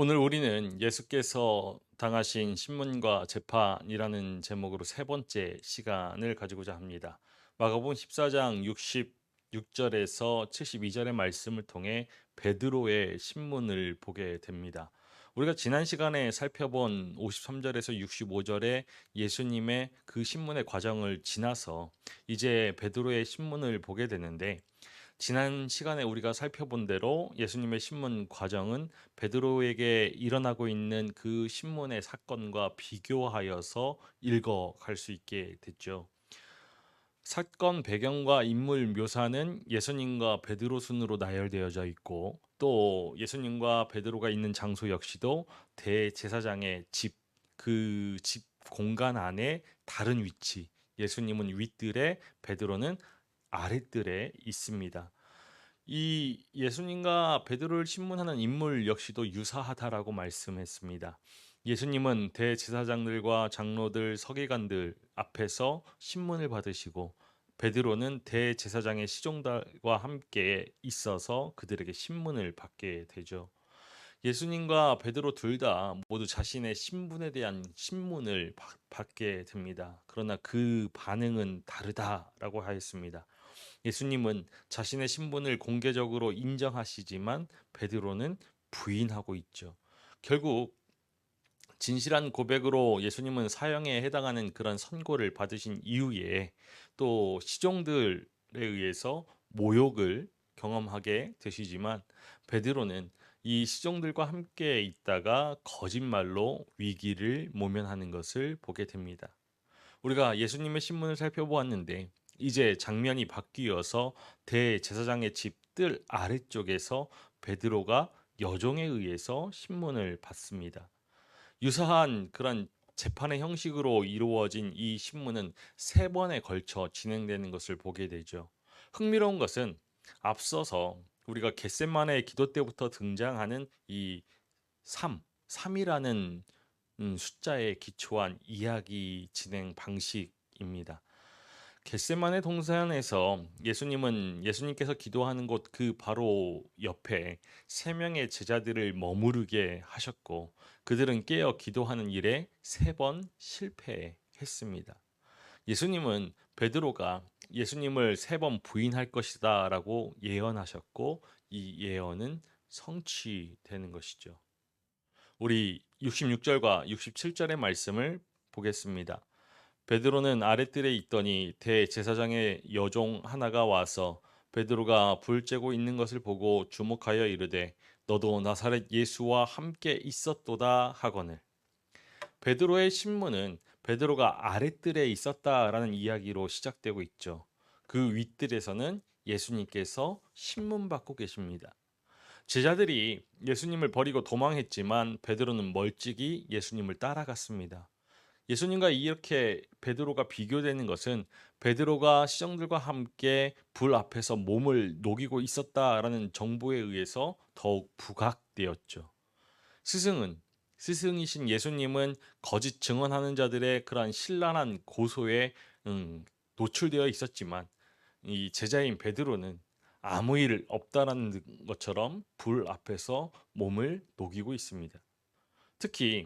오늘 우리는 예수께서 당하신 신문과 재판이라는 제목으로 세 번째 시간을 가지고자 합니다. 마가복음 14장 66절에서 72절의 말씀을 통해 베드로의 신문을 보게 됩니다. 우리가 지난 시간에 살펴본 53절에서 65절의 예수님의 그 신문의 과정을 지나서 이제 베드로의 신문을 보게 되는데, 지난 시간에 우리가 살펴본 대로 예수님의 신문 과정은 베드로에게 일어나고 있는 그 신문의 사건과 비교하여서 읽어갈 수 있게 됐죠. 사건 배경과 인물 묘사는 예수님과 베드로 순으로 나열되어져 있고, 또 예수님과 베드로가 있는 장소 역시도 대제사장의 집, 그 집 공간 안에 다른 위치, 예수님은 윗뜰에 베드로는 아랫뜰에 있습니다. 이 예수님과 베드로를 신문하는 인물 역시도 유사하다라고 말씀했습니다. 예수님은 대제사장들과 장로들, 서기관들 앞에서 신문을 받으시고, 베드로는 대제사장의 시종들과 함께 있어서 그들에게 신문을 받게 되죠. 예수님과 베드로 둘 다 모두 자신의 신분에 대한 신문을 받게 됩니다. 그러나 그 반응은 다르다라고 하였습니다. 예수님은 자신의 신분을 공개적으로 인정하시지만 베드로는 부인하고 있죠. 결국 진실한 고백으로 예수님은 사형에 해당하는 그런 선고를 받으신 이후에 또 시종들에 의해서 모욕을 경험하게 되시지만, 베드로는 이 시종들과 함께 있다가 거짓말로 위기를 모면하는 것을 보게 됩니다. 우리가 예수님의 신문을 살펴보았는데, 이제 장면이 바뀌어서 대제사장의 집 뜰 아래쪽에서 베드로가 여종에 의해서 신문을 받습니다. 유사한 그런 재판의 형식으로 이루어진 이 신문은 세 번에 걸쳐 진행되는 것을 보게 되죠. 흥미로운 것은 앞서서 우리가 겟세마네 기도 때부터 등장하는 이 3이라는 숫자에 기초한 이야기 진행 방식입니다. 겟세마네 동산에서 예수님께서 기도하는 곳 그 바로 옆에 세 명의 제자들을 머무르게 하셨고, 그들은 깨어 기도하는 일에 세 번 실패했습니다. 예수님은 베드로가 예수님을 세 번 부인할 것이다라고 예언하셨고, 이 예언은 성취되는 것이죠. 우리 66절과 67절의 말씀을 보겠습니다. 베드로는 아랫뜰에 있더니 대제사장의 여종 하나가 와서 베드로가 불 쬐고 있는 것을 보고 주목하여 이르되 너도 나사렛 예수와 함께 있었도다 하거늘. 베드로의 신문은 베드로가 아랫뜰에 있었다라는 이야기로 시작되고 있죠. 그 윗뜰에서는 예수님께서 신문 받고 계십니다. 제자들이 예수님을 버리고 도망했지만 베드로는 멀찍이 예수님을 따라갔습니다. 예수님과 이렇게 베드로가 비교되는 것은 베드로가 시정들과 함께 불 앞에서 몸을 녹이고 있었다라는 정보에 의해서 더욱 부각되었죠. 스승은 스승이신 예수님은 거짓 증언하는 자들의 그러한 신랄한 고소에 노출되어 있었지만, 이 제자인 베드로는 아무 일 없다라는 것처럼 불 앞에서 몸을 녹이고 있습니다. 특히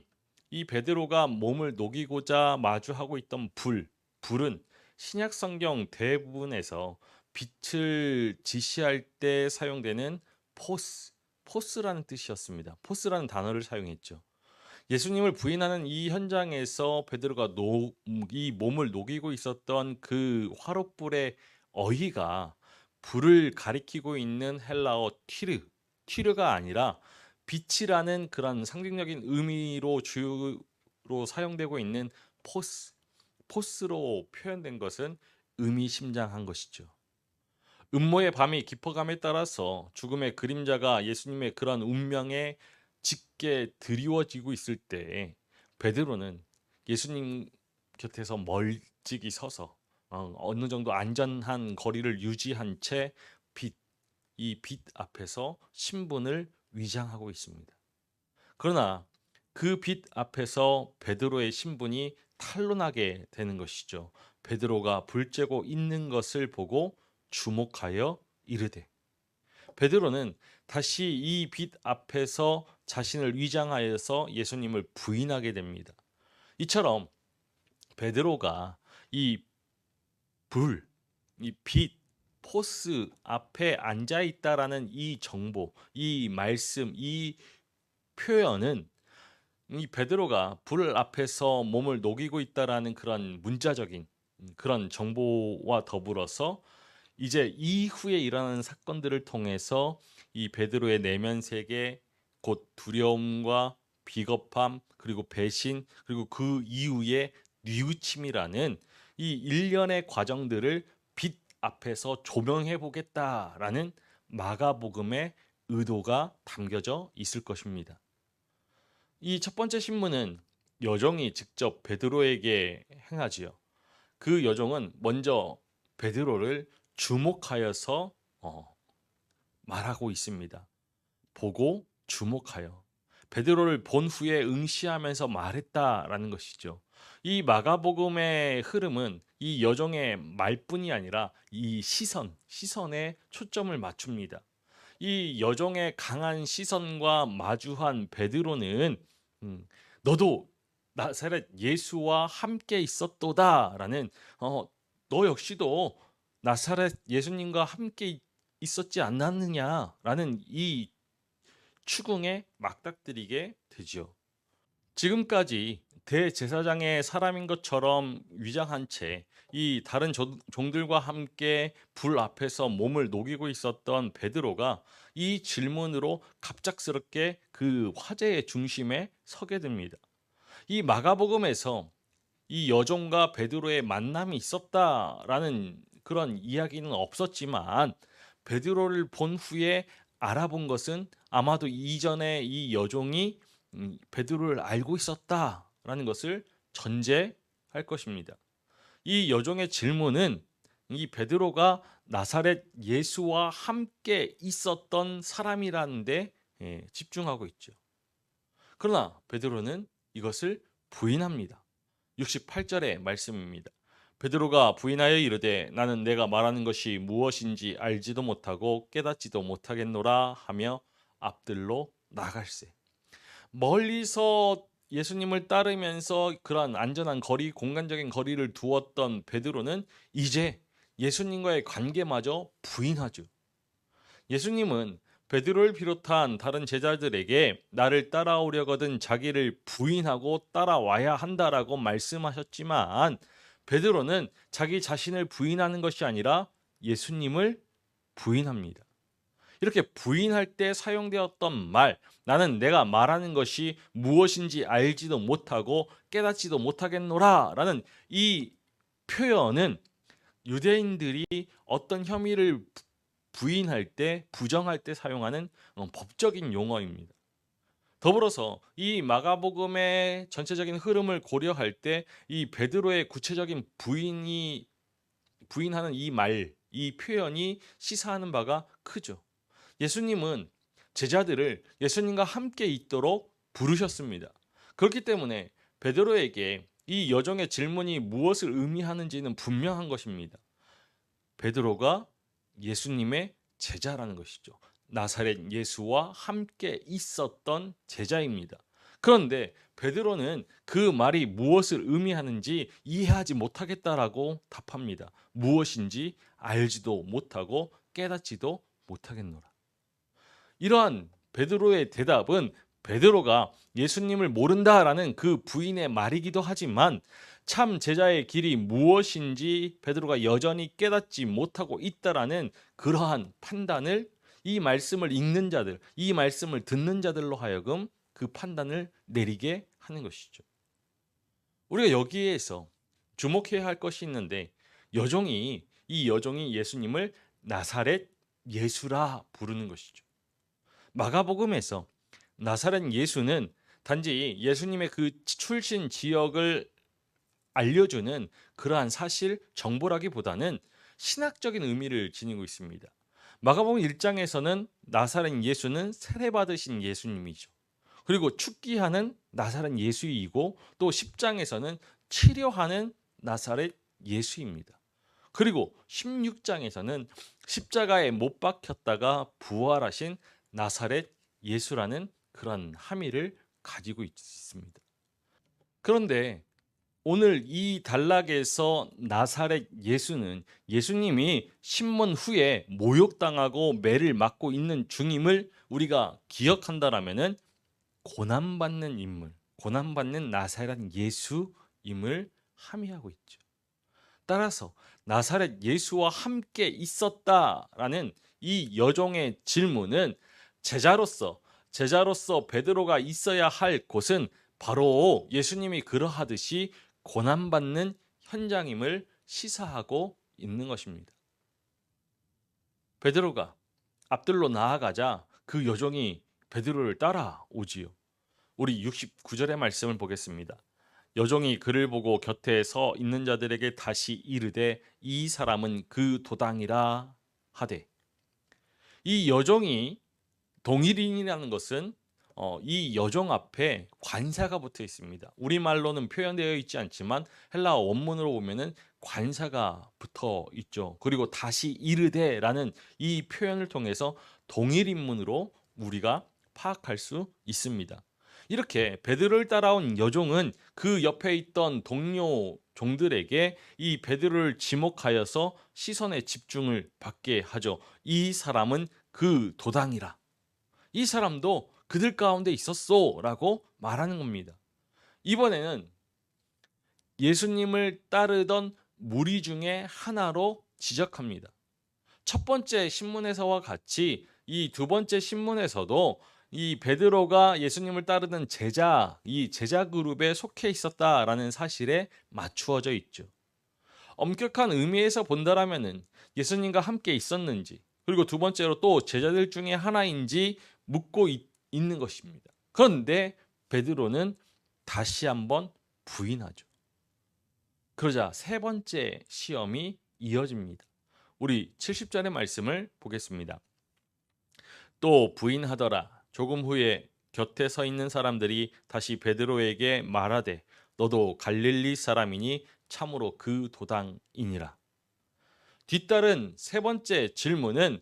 이 베드로가 몸을 녹이고자 마주하고 있던 불은 신약 성경 대부분에서 빛을 지시할 때 사용되는 포스라는 뜻이었습니다. 포스라는 단어를 사용했죠. 예수님을 부인하는 이 현장에서 베드로가 이 몸을 녹이고 있었던 그 화롯불의 어휘가 불을 가리키고 있는 헬라어 튀르가 아니라 빛이라는 그런 상징적인 의미로 주로 사용되고 있는 포스로 표현된 것은 의미심장한 것이죠. 음모의 밤이 깊어감에 따라서 죽음의 그림자가 예수님의 그런 운명에 짙게 드리워지고 있을 때, 베드로는 예수님 곁에서 멀찍이 서서 어느 정도 안전한 거리를 유지한 채 이 빛 앞에서 신분을 위장하고 있습니다. 그러나 그 빛 앞에서 베드로의 신분이 탄로나게 되는 것이죠. 베드로가 불 쬐고 있는 것을 보고 주목하여 이르되, 베드로는 다시 이 빛 앞에서 자신을 위장하여서 예수님을 부인하게 됩니다. 이처럼 베드로가 이 불, 이 빛, 포스 앞에 앉아 있다라는 이 정보, 이 말씀, 이 표현은 이 베드로가 불 앞에서 몸을 녹이고 있다라는 그런 문자적인 그런 정보와 더불어서 이제 이후에 일어나는 사건들을 통해서 이 베드로의 내면 세계, 곧 두려움과 비겁함, 그리고 배신, 그리고 그 이후에 뉘우침이라는 이 일련의 과정들을 빛 앞에서 조명해 보겠다라는 마가복음의 의도가 담겨져 있을 것입니다. 이 첫 번째 신문은 여종이 직접 베드로에게 행하지요. 그 여종은 먼저 베드로를 주목하여서 말하고 있습니다. 보고 주목하여 베드로를 본 후에 응시하면서 말했다라는 것이죠. 이 마가복음의 흐름은 이 여종의 말뿐이 아니라 이 시선에 초점을 맞춥니다. 이 여종의 강한 시선과 마주한 베드로는 너도 나사렛 예수와 함께 있었도다라는 너 역시도 나사렛 예수님과 함께 있었지 않았느냐라는 이 추궁에 맞닥뜨리게 되지요. 지금까지 대제사장의 사람인 것처럼 위장한 채 이 다른 종들과 함께 불 앞에서 몸을 녹이고 있었던 베드로가 이 질문으로 갑작스럽게 그 화제의 중심에 서게 됩니다. 이 마가복음에서 이 여종과 베드로의 만남이 있었다라는 그런 이야기는 없었지만 베드로를 본 후에 알아본 것은 아마도 이전에 이 여종이 베드로를 알고 있었다라는 것을 전제할 것입니다. 이 여종의 질문은 이 베드로가 나사렛 예수와 함께 있었던 사람이라는 데 집중하고 있죠. 그러나 베드로는 이것을 부인합니다. 68절의 말씀입니다. 베드로가 부인하여 이르되 나는 내가 말하는 것이 무엇인지 알지도 못하고 깨닫지도 못하겠노라 하며 앞들로 나갈세. 멀리서 예수님을 따르면서 그러한 안전한 거리, 공간적인 거리를 두었던 베드로는 이제 예수님과의 관계마저 부인하죠. 예수님은 베드로를 비롯한 다른 제자들에게 나를 따라오려거든 자기를 부인하고 따라와야 한다라고 말씀하셨지만 베드로는 자기 자신을 부인하는 것이 아니라 예수님을 부인합니다. 이렇게 부인할 때 사용되었던 말, 나는 내가 말하는 것이 무엇인지 알지도 못하고 깨닫지도 못하겠노라 라는 이 표현은 유대인들이 어떤 혐의를 부인할 때, 부정할 때 사용하는 법적인 용어입니다. 더불어서 이 마가복음의 전체적인 흐름을 고려할 때 이 베드로의 구체적인 부인하는 이 말, 이 표현이 시사하는 바가 크죠. 예수님은 제자들을 예수님과 함께 있도록 부르셨습니다. 그렇기 때문에 베드로에게 이 여종의 질문이 무엇을 의미하는지는 분명한 것입니다. 베드로가 예수님의 제자라는 것이죠. 나사렛 예수와 함께 있었던 제자입니다. 그런데 베드로는 그 말이 무엇을 의미하는지 이해하지 못하겠다라고 답합니다. 무엇인지 알지도 못하고 깨닫지도 못하겠노라. 이러한 베드로의 대답은 베드로가 예수님을 모른다라는 그 부인의 말이기도 하지만 참 제자의 길이 무엇인지 베드로가 여전히 깨닫지 못하고 있다라는 그러한 판단을 이 말씀을 읽는 자들, 이 말씀을 듣는 자들로 하여금 그 판단을 내리게 하는 것이죠. 우리가 여기에서 주목해야 할 것이 있는데 이 여종이 예수님을 나사렛 예수라 부르는 것이죠. 마가복음에서 나사렛 예수는 단지 예수님의 그 출신 지역을 알려주는 그러한 사실 정보라기보다는 신학적인 의미를 지니고 있습니다. 마가복음 1장에서는 나사렛 예수는 세례받으신 예수님이죠. 그리고 축기하는 나사렛 예수이고 또 10장에서는 치료하는 나사렛 예수입니다. 그리고 16장에서는 십자가에 못 박혔다가 부활하신 나사렛 예수라는 그런 함의를 가지고 있습니다. 그런데 오늘 이 단락에서 나사렛 예수는 예수님이 신문 후에 모욕당하고 매를 맞고 있는 중임을 우리가 기억한다라면은 고난받는 인물, 고난받는 나사렛 예수임을 함의하고 있죠. 따라서 나사렛 예수와 함께 있었다라는 이 여종의 질문은 제자로서 베드로가 있어야 할 곳은 바로 예수님이 그러하듯이 고난받는 현장임을 시사하고 있는 것입니다. 베드로가 앞들로 나아가자 그 여종이 베드로를 따라오지요. 우리 69절의 말씀을 보겠습니다. 여종이 그를 보고 곁에 서 있는 자들에게 다시 이르되 이 사람은 그 도당이라 하되, 이 여종이 동일인이라는 것은 이 여종 앞에 관사가 붙어 있습니다. 우리말로는 표현되어 있지 않지만 헬라어 원문으로 보면은 관사가 붙어 있죠. 그리고 다시 이르되라는 이 표현을 통해서 동일인문으로 우리가 파악할 수 있습니다. 이렇게 베드로를 따라온 여종은 그 옆에 있던 동료 종들에게 이 베드로를 지목하여서 시선의 집중을 받게 하죠. 이 사람은 그 도당이라. 이 사람도 그들 가운데 있었소 라고 말하는 겁니다. 이번에는 예수님을 따르던 무리 중에 하나로 지적합니다. 첫 번째 신문에서와 같이 이 두 번째 신문에서도 이 베드로가 예수님을 따르는 이 제자 그룹에 속해 있었다라는 사실에 맞추어져 있죠. 엄격한 의미에서 본다라면은 예수님과 함께 있었는지, 그리고 두 번째로 또 제자들 중에 하나인지 묻고 있는 것입니다. 그런데 베드로는 다시 한번 부인하죠. 그러자 세 번째 시험이 이어집니다. 우리 70절의 말씀을 보겠습니다. 또 부인하더라. 조금 후에 곁에 서 있는 사람들이 다시 베드로에게 말하되 너도 갈릴리 사람이니 참으로 그 도당이니라. 뒤따른 세 번째 질문은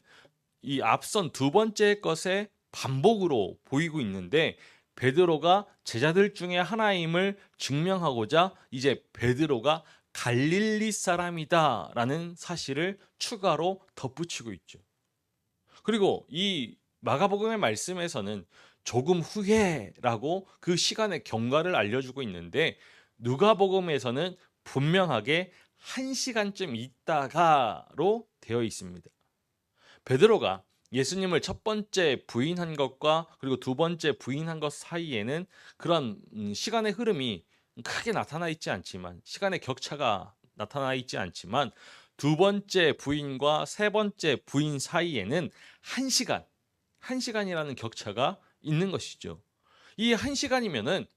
이 앞선 두 번째 것의 반복으로 보이고 있는데, 베드로가 제자들 중에 하나임을 증명하고자 이제 베드로가 갈릴리 사람이다라는 사실을 추가로 덧붙이고 있죠. 그리고 이 마가복음의 말씀에서는 조금 후에라고 그 시간의 경과를 알려주고 있는데, 누가복음에서는 분명하게 1시간쯤 있다가로 되어 있습니다. 베드로가 예수님을 첫 번째 부인한 것과 그리고 두 번째 부인한 것 사이에는 그런 시간의 흐름이 크게 나타나 있지 않지만, 시간의 격차가 나타나 있지 않지만, 두 번째 부인과 세 번째 부인 사이에는 1시간이라는 격차가 있는 것이죠. 이 1시간이면은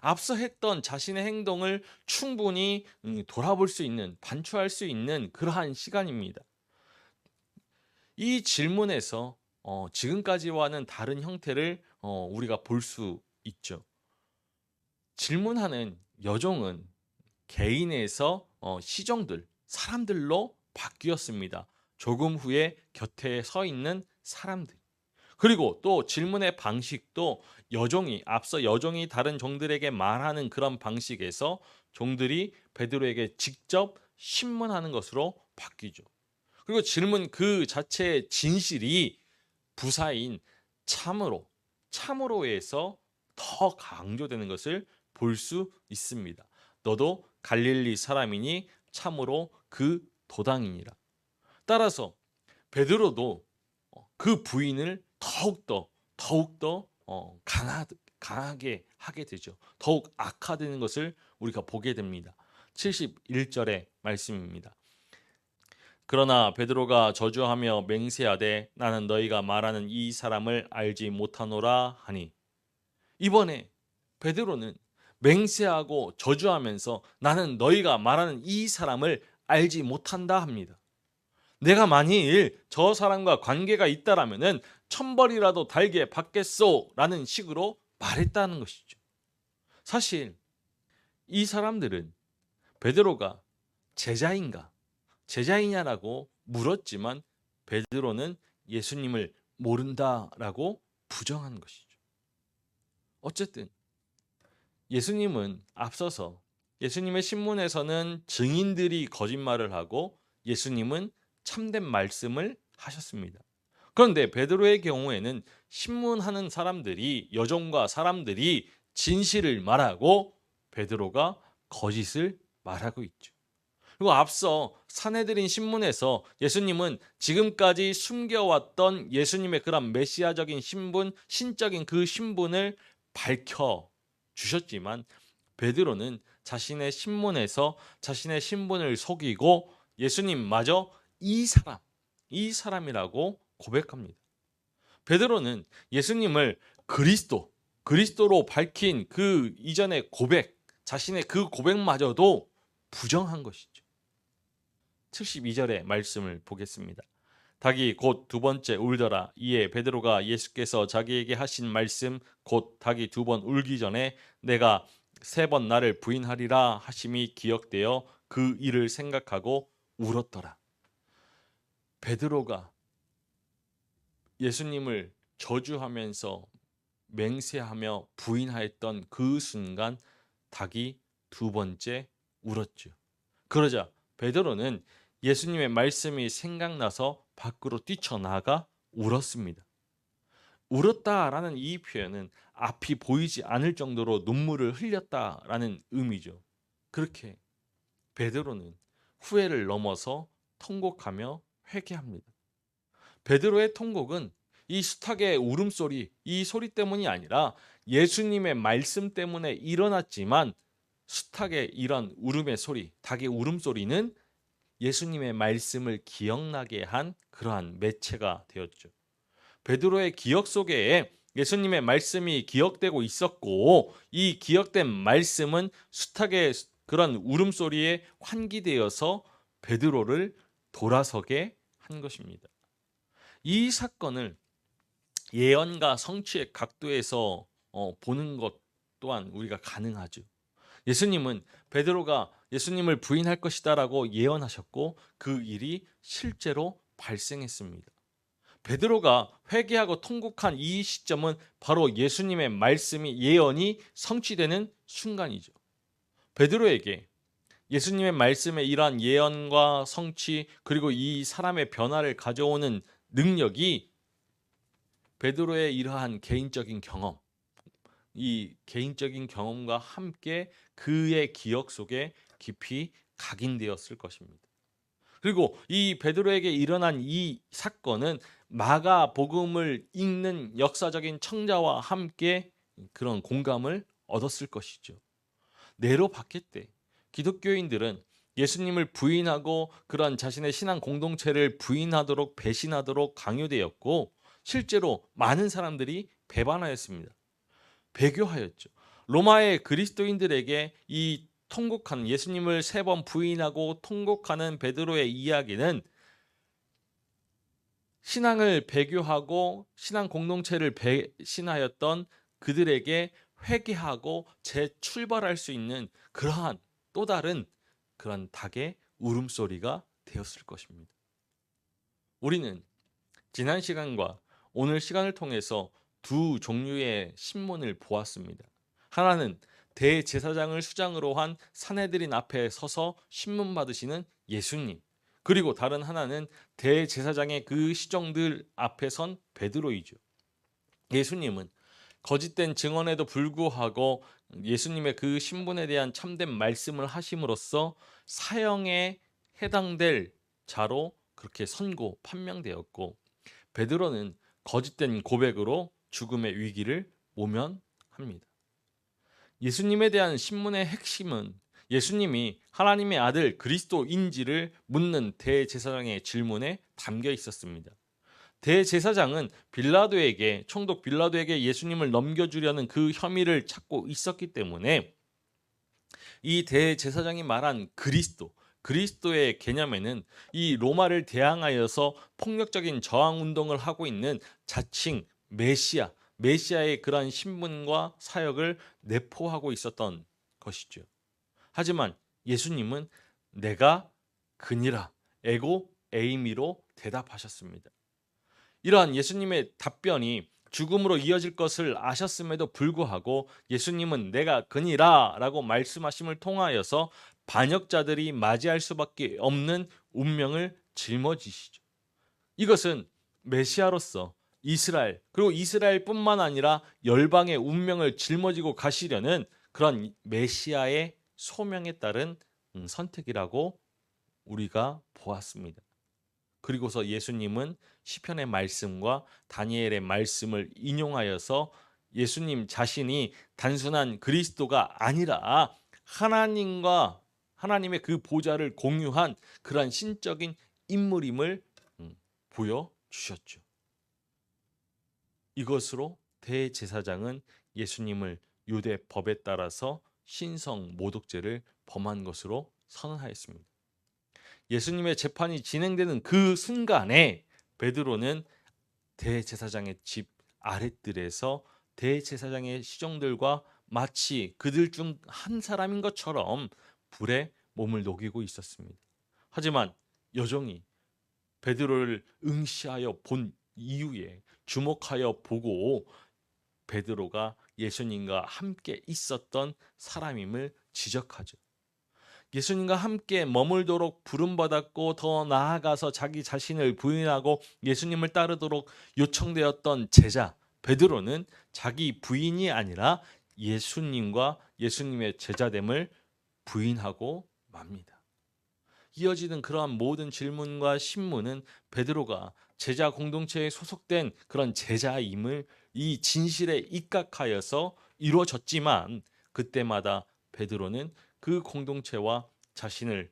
앞서 했던 자신의 행동을 충분히 돌아볼 수 있는, 반추할 수 있는 그러한 시간입니다. 이 질문에서 지금까지와는 다른 형태를 우리가 볼 수 있죠. 질문하는 여종은 개인에서 사람들로 바뀌었습니다. 조금 후에 곁에 서 있는 사람들. 그리고 또 질문의 방식도 앞서 여종이 다른 종들에게 말하는 그런 방식에서 종들이 베드로에게 직접 신문하는 것으로 바뀌죠. 그리고 질문 그 자체의 진실이 부사인 참으로에서 더 강조되는 것을 볼 수 있습니다. 너도 갈릴리 사람이니 참으로 그 도당이니라. 따라서 베드로도 그 부인을 더욱더 강하게 하게 되죠. 더욱 악화되는 것을 우리가 보게 됩니다. 71절의 말씀입니다. 그러나 베드로가 저주하며 맹세하되 나는 너희가 말하는 이 사람을 알지 못하노라 하니, 이번에 베드로는 맹세하고 저주하면서 나는 너희가 말하는 이 사람을 알지 못한다 합니다. 내가 만일 저 사람과 관계가 있다라면은 천벌이라도 달게 받겠소라는 식으로 말했다는 것이죠. 사실 이 사람들은 베드로가 제자이냐라고 물었지만 베드로는 예수님을 모른다라고 부정한 것이죠. 어쨌든 예수님은 앞서서 예수님의 신문에서는 증인들이 거짓말을 하고 예수님은 참된 말씀을 하셨습니다. 그런데 베드로의 경우에는 신문하는 사람들이 여종과 사람들이 진실을 말하고 베드로가 거짓을 말하고 있죠. 그리고 앞서 사내들인 신문에서 예수님은 지금까지 숨겨왔던 예수님의 그런 메시아적인 신분, 신적인 그 신분을 밝혀 주셨지만 베드로는 자신의 신문에서 자신의 신분을 속이고 예수님마저 이 사람이라고 고백합니다. 베드로는 예수님을 그리스도로 밝힌 그 이전의 고백, 자신의 그 고백마저도 부정한 것이죠. 72절의 말씀을 보겠습니다. 닭이 곧 두 번째 울더라. 이에 베드로가 예수께서 자기에게 하신 말씀 곧 닭이 두 번 울기 전에 내가 세 번 나를 부인하리라 하심이 기억되어 그 일을 생각하고 울었더라. 베드로가 예수님을 저주하면서 맹세하며 부인하였던 그 순간 닭이 두 번째 울었죠. 그러자 베드로는 예수님의 말씀이 생각나서 밖으로 뛰쳐나가 울었습니다. 울었다라는 이 표현은 앞이 보이지 않을 정도로 눈물을 흘렸다라는 의미죠. 그렇게 베드로는 후회를 넘어서 통곡하며 회개합니다. 베드로의 통곡은 이 숫학의 울음소리, 이 소리 때문이 아니라 예수님의 말씀 때문에 일어났지만 숫학의 이런 울음의 소리, 닭의 울음소리는 예수님의 말씀을 기억나게 한 그러한 매체가 되었죠. 베드로의 기억 속에 예수님의 말씀이 기억되고 있었고 이 기억된 말씀은 숫학의 그런 울음소리에 환기되어서 베드로를 돌아서게 한 것입니다. 이 사건을 예언과 성취의 각도에서 보는 것 또한 우리가 가능하죠. 예수님은 베드로가 예수님을 부인할 것이다라고 예언하셨고 그 일이 실제로 발생했습니다. 베드로가 회개하고 통곡한 이 시점은 바로 예수님의 말씀이 예언이 성취되는 순간이죠. 베드로에게 예수님의 말씀의 이러한 예언과 성취 그리고 이 사람의 변화를 가져오는 능력이 베드로의 이러한 개인적인 경험, 이 개인적인 경험과 함께 그의 기억 속에 깊이 각인되었을 것입니다. 그리고 이 베드로에게 일어난 이 사건은 마가복음을 읽는 역사적인 청자와 함께 그런 공감을 얻었을 것이죠. 네로 바뀔 때 기독교인들은 예수님을 부인하고 그런 자신의 신앙 공동체를 부인하도록 배신하도록 강요되었고 실제로 많은 사람들이 배반하였습니다. 배교하였죠. 로마의 그리스도인들에게 이 통곡한 예수님을 세 번 부인하고 통곡하는 베드로의 이야기는 신앙을 배교하고 신앙 공동체를 배신하였던 그들에게 회개하고 재출발할 수 있는 그러한 또 다른 그런 닭의 울음소리가 되었을 것입니다. 우리는 지난 시간과 오늘 시간을 통해서 두 종류의 신문을 보았습니다. 하나는 대제사장을 수장으로 한 사내들인 앞에 서서 신문 받으시는 예수님, 그리고 다른 하나는 대제사장의 그 시종들 앞에 선 베드로이죠. 예수님은 거짓된 증언에도 불구하고 예수님의 그 신분에 대한 참된 말씀을 하심으로써 사형에 해당될 자로 그렇게 선고, 판명되었고 베드로는 거짓된 고백으로 죽음의 위기를 모면합니다. 예수님에 대한 신문의 핵심은 예수님이 하나님의 아들 그리스도인지를 묻는 대제사장의 질문에 담겨 있었습니다. 대제사장은 총독 빌라도에게 예수님을 넘겨주려는 그 혐의를 찾고 있었기 때문에 이 대제사장이 말한 그리스도의 개념에는 이 로마를 대항하여서 폭력적인 저항 운동을 하고 있는 자칭 메시아의 그러한 신분과 사역을 내포하고 있었던 것이죠. 하지만 예수님은 내가 그니라 에고 에이미로 대답하셨습니다. 이러한 예수님의 답변이 죽음으로 이어질 것을 아셨음에도 불구하고 예수님은 내가 그니라 라고 말씀하심을 통하여서 반역자들이 맞이할 수밖에 없는 운명을 짊어지시죠. 이것은 메시아로서 이스라엘, 그리고 이스라엘뿐만 아니라 열방의 운명을 짊어지고 가시려는 그런 메시아의 소명에 따른 선택이라고 우리가 보았습니다. 그리고서 예수님은 시편의 말씀과 다니엘의 말씀을 인용하여서 예수님 자신이 단순한 그리스도가 아니라 하나님과 하나님의 그 보좌를 공유한 그러한 신적인 인물임을 보여주셨죠. 이것으로 대제사장은 예수님을 유대 법에 따라서 신성 모독죄를 범한 것으로 선언하였습니다. 예수님의 재판이 진행되는 그 순간에 베드로는 대제사장의 집 아랫뜰에서 대제사장의 시종들과 마치 그들 중 한 사람인 것처럼 불에 몸을 녹이고 있었습니다. 하지만 여종이 베드로를 응시하여 본 이후에 주목하여 보고 베드로가 예수님과 함께 있었던 사람임을 지적하죠. 예수님과 함께 머물도록 부름받았고 더 나아가서 자기 자신을 부인하고 예수님을 따르도록 요청되었던 제자 베드로는 자기 부인이 아니라 예수님과 예수님의 제자됨을 부인하고 맙니다. 이어지는 그러한 모든 질문과 신문은 베드로가 제자 공동체에 소속된 그런 제자임을 이 진실에 입각하여서 이루어졌지만 그때마다 베드로는 그 공동체와 자신을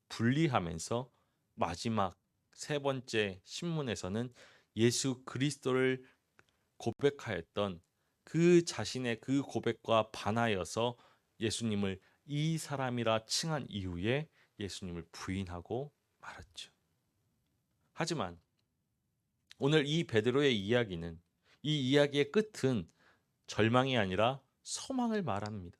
분리하면서 마지막 세 번째 신문에서는 예수 그리스도를 고백하였던 그 자신의 그 고백과 반하여서 예수님을 이 사람이라 칭한 이후에 예수님을 부인하고 말았죠. 하지만 오늘 이 베드로의 이야기는 이 이야기의 끝은 절망이 아니라 소망을 말합니다.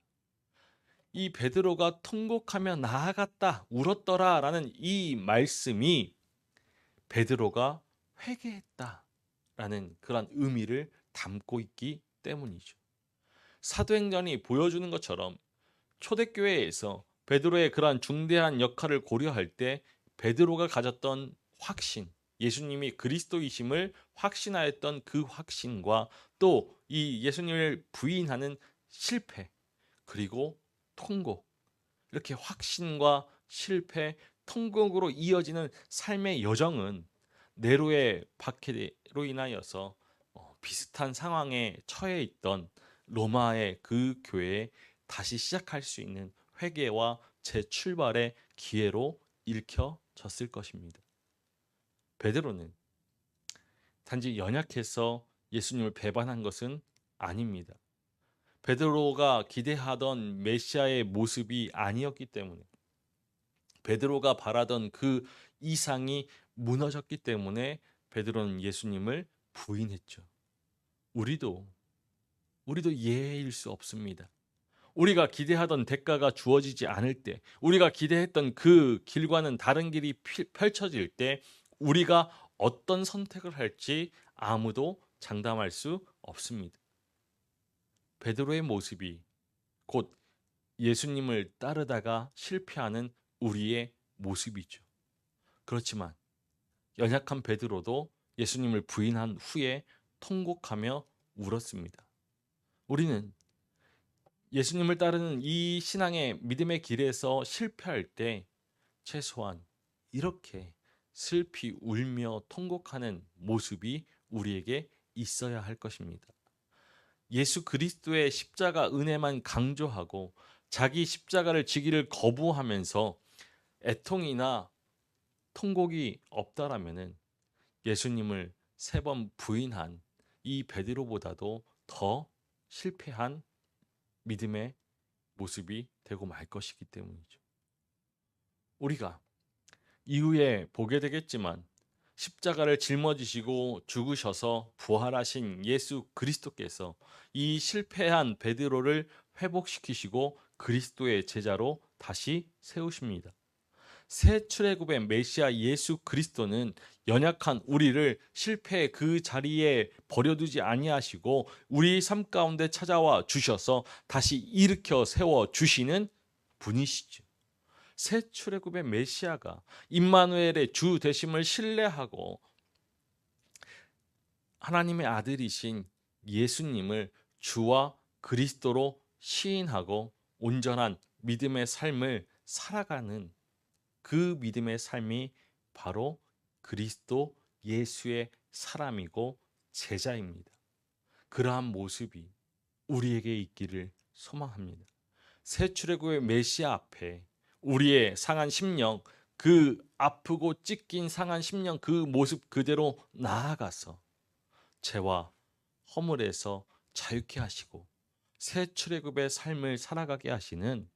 이 베드로가 통곡하며 나아갔다 울었더라 라는 이 말씀이 베드로가 회개했다 라는 그런 의미를 담고 있기 때문이죠. 사도행전이 보여주는 것처럼 초대교회에서 베드로의 그러한 중대한 역할을 고려할 때 베드로가 가졌던 확신, 예수님이 그리스도이심을 확신하였던 그 확신과 또 이 예수님을 부인하는 실패, 그리고 통곡, 이렇게 확신과 실패, 통곡으로 이어지는 삶의 여정은 네로의 박해로 인하여서 비슷한 상황에 처해 있던 로마의 그 교회에 다시 시작할 수 있는 회개와 재출발의 기회로 읽혀졌을 것입니다. 베드로는 단지 연약해서 예수님을 배반한 것은 아닙니다. 베드로가 기대하던 메시아의 모습이 아니었기 때문에 베드로가 바라던 그 이상이 무너졌기 때문에 베드로는 예수님을 부인했죠. 우리도 예일 수 없습니다. 우리가 기대하던 대가가 주어지지 않을 때, 우리가 기대했던 그 길과는 다른 길이 펼쳐질 때 우리가 어떤 선택을 할지 아무도 장담할 수 없습니다. 베드로의 모습이 곧 예수님을 따르다가 실패하는 우리의 모습이죠. 그렇지만 연약한 베드로도 예수님을 부인한 후에 통곡하며 울었습니다. 우리는 예수님을 따르는 이 신앙의 믿음의 길에서 실패할 때 최소한 이렇게 슬피 울며 통곡하는 모습이 우리에게 있어야 할 것입니다. 예수 그리스도의 십자가 은혜만 강조하고 자기 십자가를 지기를 거부하면서 애통이나 통곡이 없다라면은 예수님을 세 번 부인한 이 베드로보다도 더 실패한 믿음의 모습이 되고 말 것이기 때문이죠. 우리가 이후에 보게 되겠지만 십자가를 짊어지시고 죽으셔서 부활하신 예수 그리스도께서 이 실패한 베드로를 회복시키시고 그리스도의 제자로 다시 세우십니다. 새 출애굽의 메시아 예수 그리스도는 연약한 우리를 실패의 그 자리에 버려두지 아니하시고 우리 삶 가운데 찾아와 주셔서 다시 일으켜 세워 주시는 분이시죠. 새 출애굽의 메시아가 임마누엘의 주 되심을 신뢰하고 하나님의 아들이신 예수님을 주와 그리스도로 시인하고 온전한 믿음의 삶을 살아가는 그 믿음의 삶이 바로 그리스도 예수의 사람이고 제자입니다. 그러한 모습이 우리에게 있기를 소망합니다. 새 출애굽의 메시아 앞에 우리의 상한 심령, 그 아프고 찢긴 상한 심령 그 모습 그대로 나아가서 죄와 허물에서 자유케 하시고 새 출애굽의 삶을 살아가게 하시는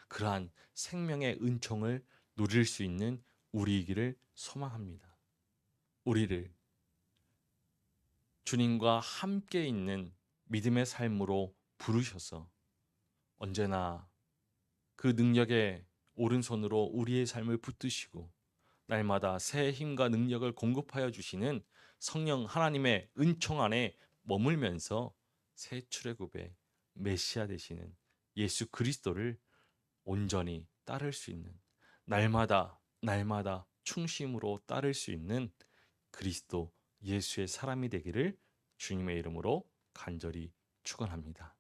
그러한 생명의 은총을 누릴 수 있는 우리이기를 소망합니다. 우리를 주님과 함께 있는 믿음의 삶으로 부르셔서 언제나 그 능력의 오른손으로 우리의 삶을 붙드시고 날마다 새 힘과 능력을 공급하여 주시는 성령 하나님의 은총 안에 머물면서 새 출애굽의 메시아 되시는 예수 그리스도를 온전히 따를 수 있는 날마다 충심으로 따를 수 있는 그리스도 예수의 사람이 되기를 주님의 이름으로 간절히 축원합니다.